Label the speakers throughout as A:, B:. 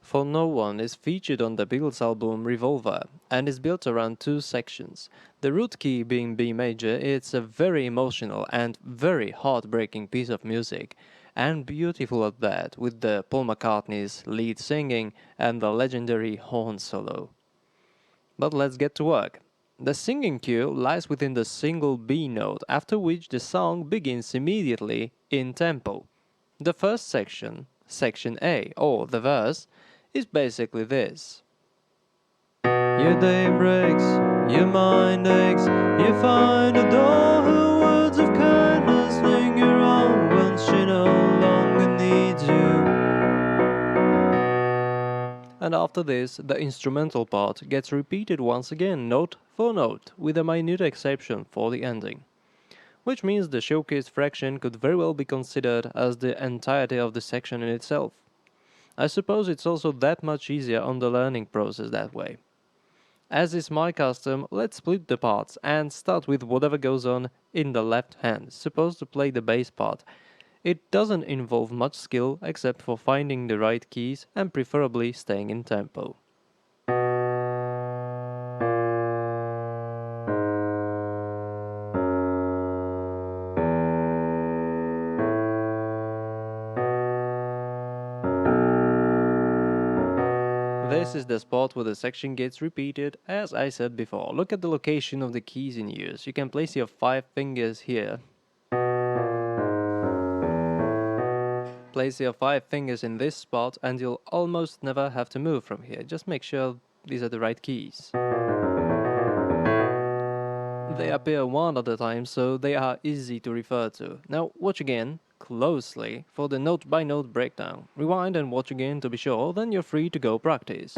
A: For No One is featured on the Beatles album Revolver and is built around two sections. The root key being B major, it's a very emotional and very heartbreaking piece of music, and beautiful at that, with the Paul McCartney's lead singing and the legendary horn solo. But let's get to work. The singing cue lies within the single B note, after which the song begins immediately in tempo. The first section, section A, or the verse, is basically this. Your day breaks, your mind aches, you find a door, her words of kindness linger on when she no longer needs you. And after this, the instrumental part gets repeated once again, note for note, with a minute exception for the ending. Which means the showcase fraction could very well be considered as the entirety of the section in itself. I suppose it's also that much easier on the learning process that way. As is my custom, let's split the parts and start with whatever goes on in the left hand, supposed to play the bass part. It doesn't involve much skill except for finding the right keys and preferably staying in tempo. This is the spot where the section gets repeated, as I said before. Look at the location of the keys in use. You can place your 5 fingers here. Place your 5 fingers in this spot and you'll almost never have to move from here. Just make sure these are the right keys. They appear one at a time, so they are easy to refer to. Now watch again closely for the note-by-note breakdown. Rewind and watch again to be sure, then you're free to go practice.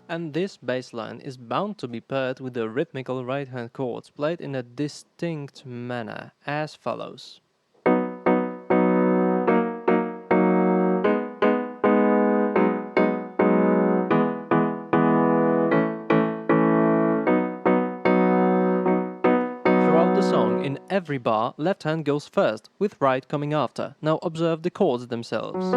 A: And this bass line is bound to be paired with the rhythmical right-hand chords played in a distinct manner, as follows. Throughout the song, in every bar, left hand goes first, with right coming after. Now observe the chords themselves.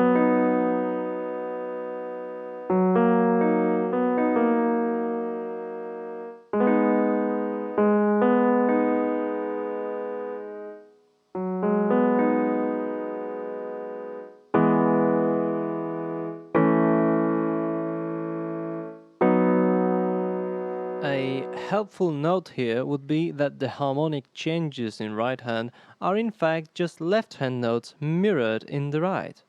A: A helpful note here would be that the harmonic changes in right hand are in fact just left hand notes mirrored in the right.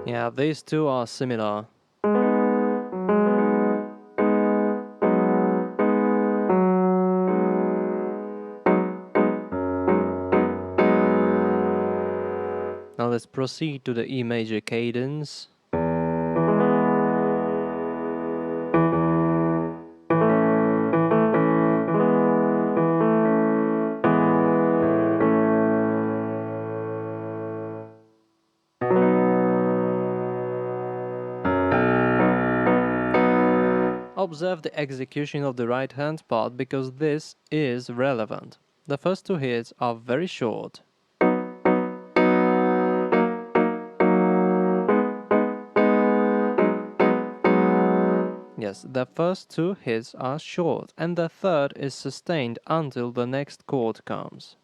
A: Yeah, these two are similar. Now let's proceed to the E major cadence. Observe the execution of the right hand part because this is relevant. The first two hits are very short. Yes, the first two hits are short and the third is sustained until the next chord comes.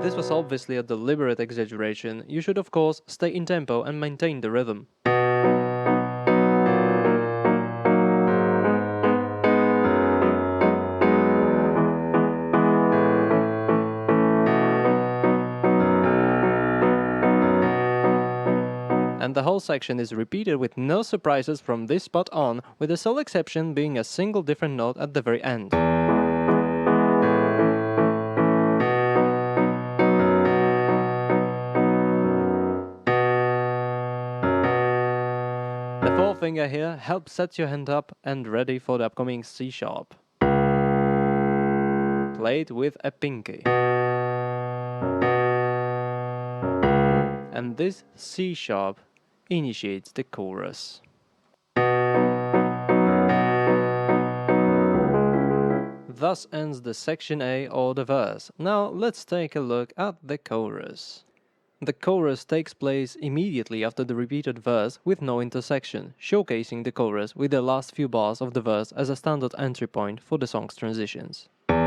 A: This was obviously a deliberate exaggeration. You should of course stay in tempo and maintain the rhythm. And the whole section is repeated with no surprises from this spot on, with the sole exception being a single different note at the very end. The forefinger here helps set your hand up and ready for the upcoming C sharp. Played with a pinky. And this C sharp initiates the chorus. Thus ends the section A or the verse. Now let's take a look at the chorus. The chorus takes place immediately after the repeated verse with no intersection, showcasing the chorus with the last few bars of the verse as a standard entry point for the song's transitions. And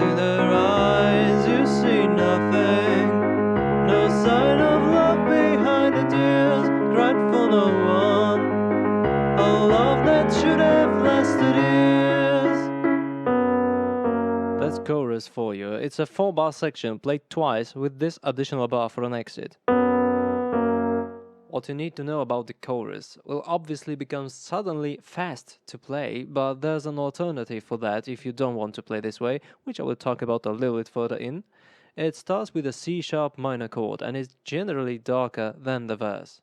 A: in her eyes you see nothing, no sign of love behind the tears, cried for no one, a love that should have lasted years. That's chorus for you. It's a 4-bar section played twice with this additional bar for an exit. What you need to know about the chorus will obviously become suddenly fast to play, but there's an alternative for that if you don't want to play this way, which I will talk about a little bit further in. It starts with a C sharp minor chord and is generally darker than the verse.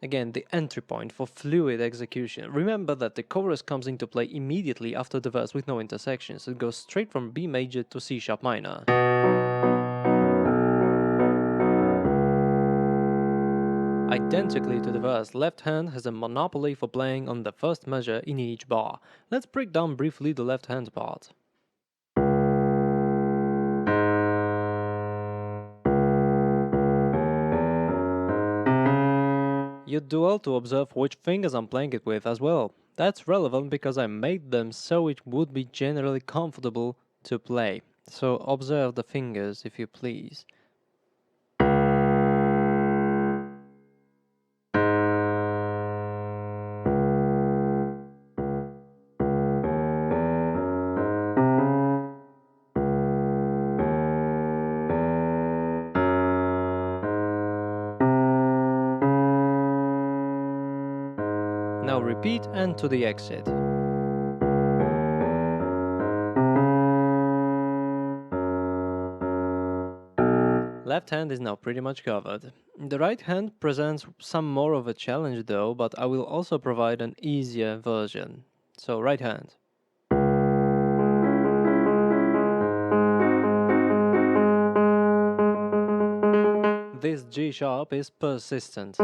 A: Again, the entry point for fluid execution. Remember that the chorus comes into play immediately after the verse with no intersections. It goes straight from B major to C sharp minor. Identically to the verse, left hand has a monopoly for playing on the first measure in each bar. Let's break down briefly the left hand part. You'd do well to observe which fingers I'm playing it with as well. That's relevant because I made them so it would be generally comfortable to play. So observe the fingers if you please. Now repeat and to the exit. Left hand is now pretty much covered. The right hand presents some more of a challenge though, but I will also provide an easier version. So right hand. This G sharp is persistent.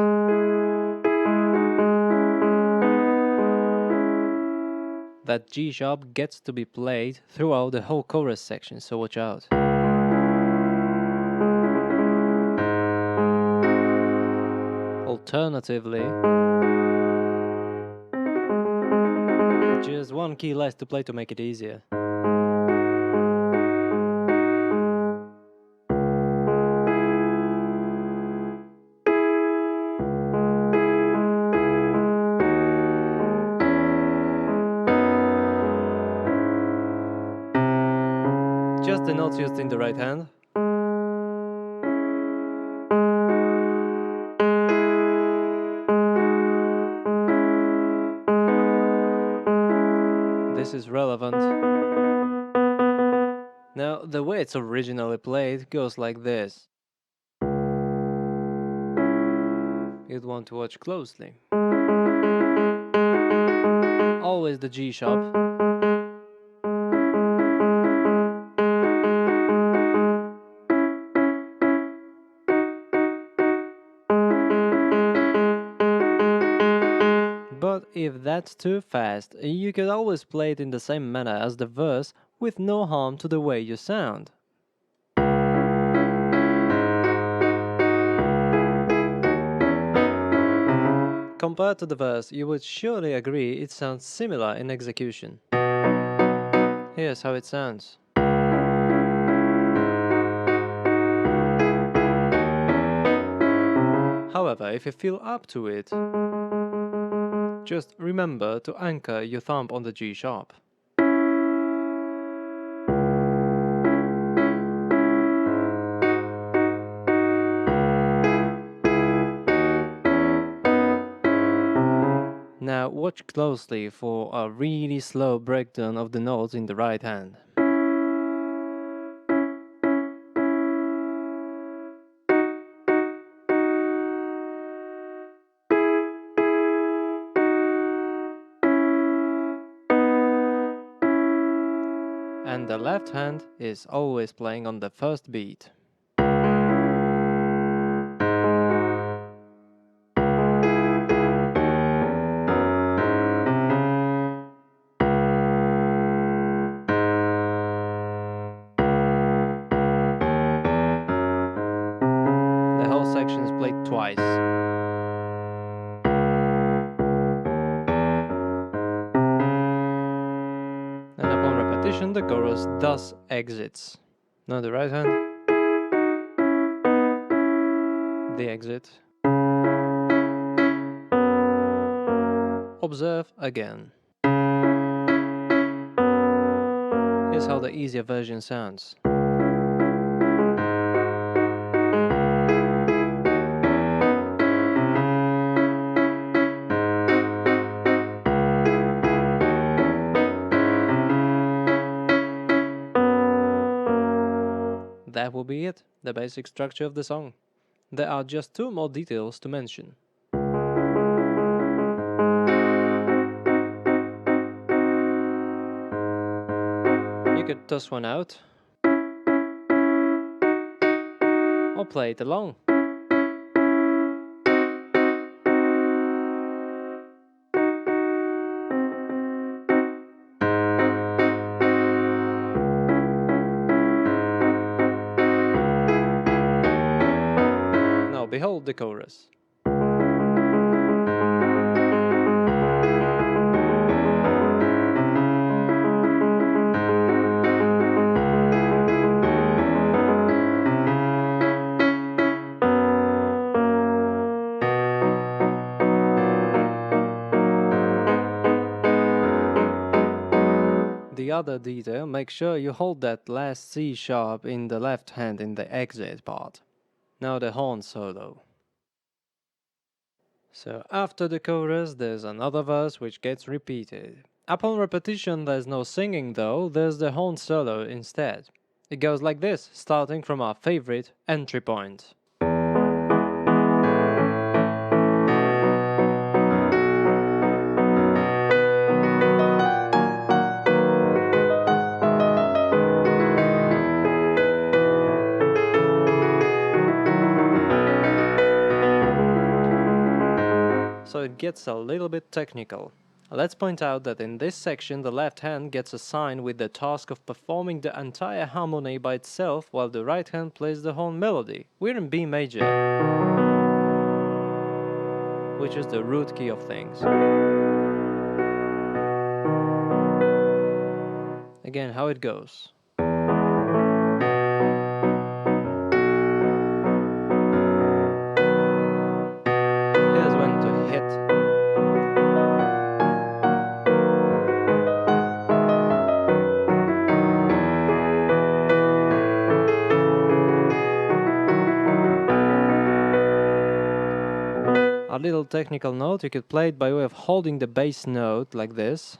A: That G sharp gets to be played throughout the whole chorus section, so watch out. Alternatively, just one key less to play to make it easier. Just the notes used in the right hand. This is relevant. Now, the way it's originally played goes like this. You'd want to watch closely. Always the G sharp. But if that's too fast, you could always play it in the same manner as the verse with no harm to the way you sound. compared to the verse, you would surely agree it sounds similar in execution. Here's how it sounds. However, if you feel up to it, just remember to anchor your thumb on the G sharp. Now watch closely for a really slow breakdown of the notes in the right hand. And the left hand is always playing on the first beat. The whole section is played twice. And upon repetition, the chorus thus exits. Now the right hand, the exit. Observe again. Here's how the easier version sounds. That will be it, the basic structure of the song. There are just two more details to mention. You could toss one out or play it along. Now behold the chorus. The other detail, make sure you hold that last C sharp in the left hand in the exit part. Now the horn solo. So after the chorus there's another verse which gets repeated. Upon repetition there's no singing though, there's the horn solo instead. It goes like this, starting from our favorite entry point. So it gets a little bit technical. Let's point out that in this section the left hand gets assigned with the task of performing the entire harmony by itself while the right hand plays the horn melody. We're in B major, which is the root key of things. Again, how it goes. Here's when to hit. A little technical note, you could play it by way of holding the bass note like this.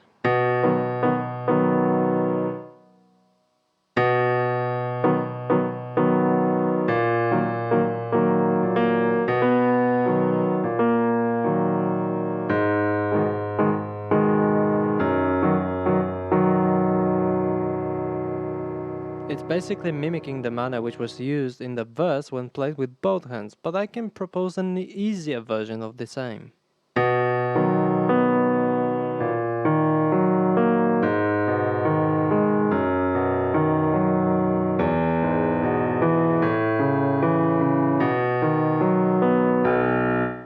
A: It's basically mimicking the manner which was used in the verse when played with both hands, but I can propose an easier version of the same.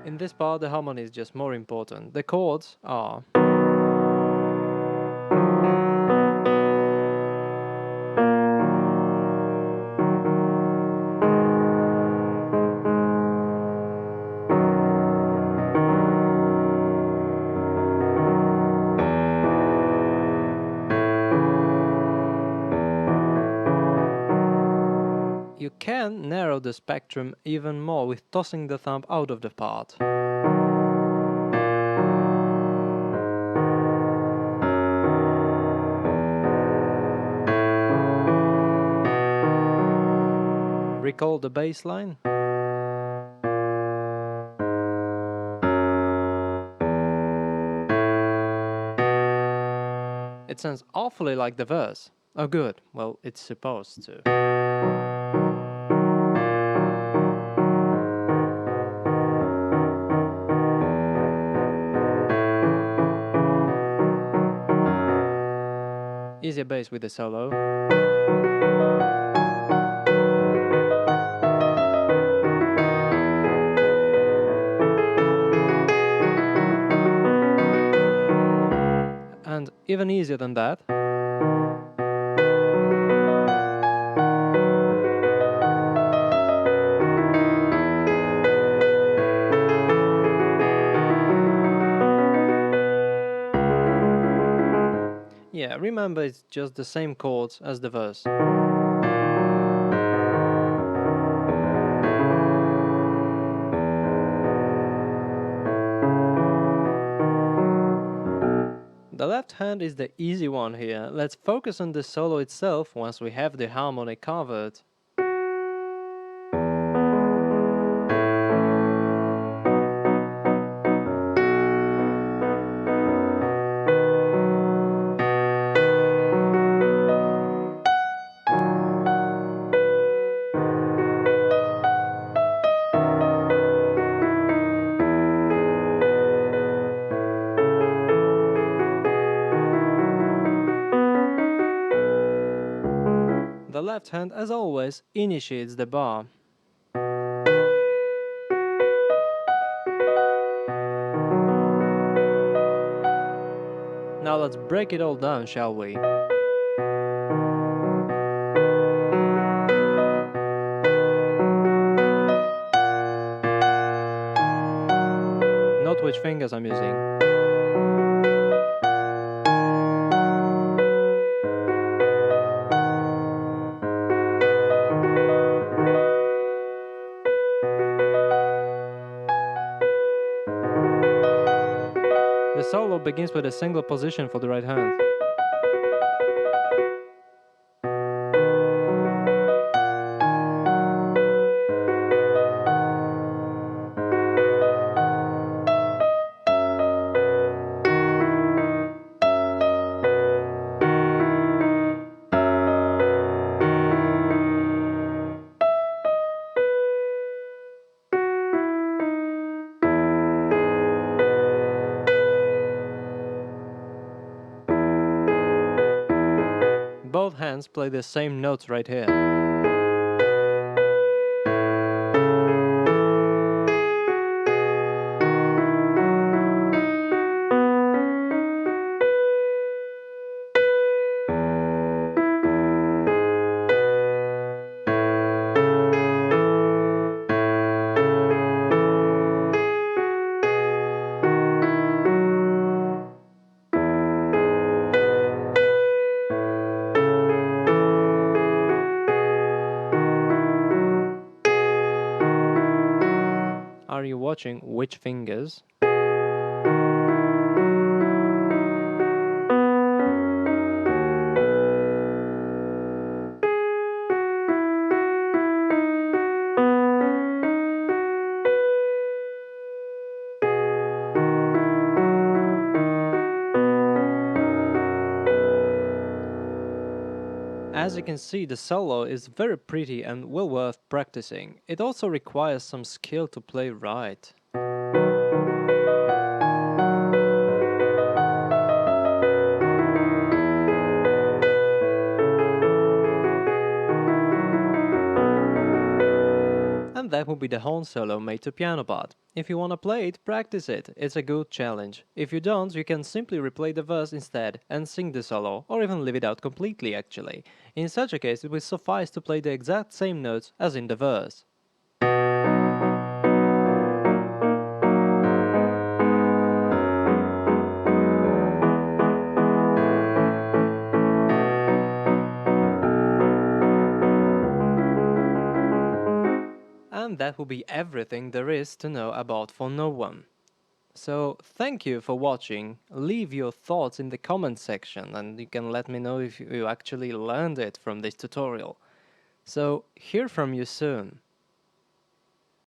A: In this part, the harmony is just more important. The chords are. You can narrow the spectrum even more with tossing the thumb out of the part. Recall the bass line? It sounds awfully like the verse. Oh good, well it's supposed to. Easier bass with the solo. And even easier than that. Yeah, remember it's just the same chords as the verse. The left hand is the easy one here. Let's focus on the solo itself once we have the harmony covered. The left hand, as always, initiates the bar. Now let's break it all down, shall we? Note which fingers I'm using. The solo begins with a single position for the right hand. Both hands play the same notes right here. Are you watching which fingers? As you can see, the solo is very pretty and well worth practicing. It also requires some skill to play right. And that would be the horn solo made to piano part. If you wanna play it, practice it. It's a good challenge. If you don't, you can simply replay the verse instead and sing the solo, or even leave it out completely actually. In such a case, it will suffice to play the exact same notes as in the verse. And that will be everything there is to know about For No One. So thank you for watching. Leave your thoughts in the comment section and you can let me know if you actually learned it from this tutorial. So hear from you soon.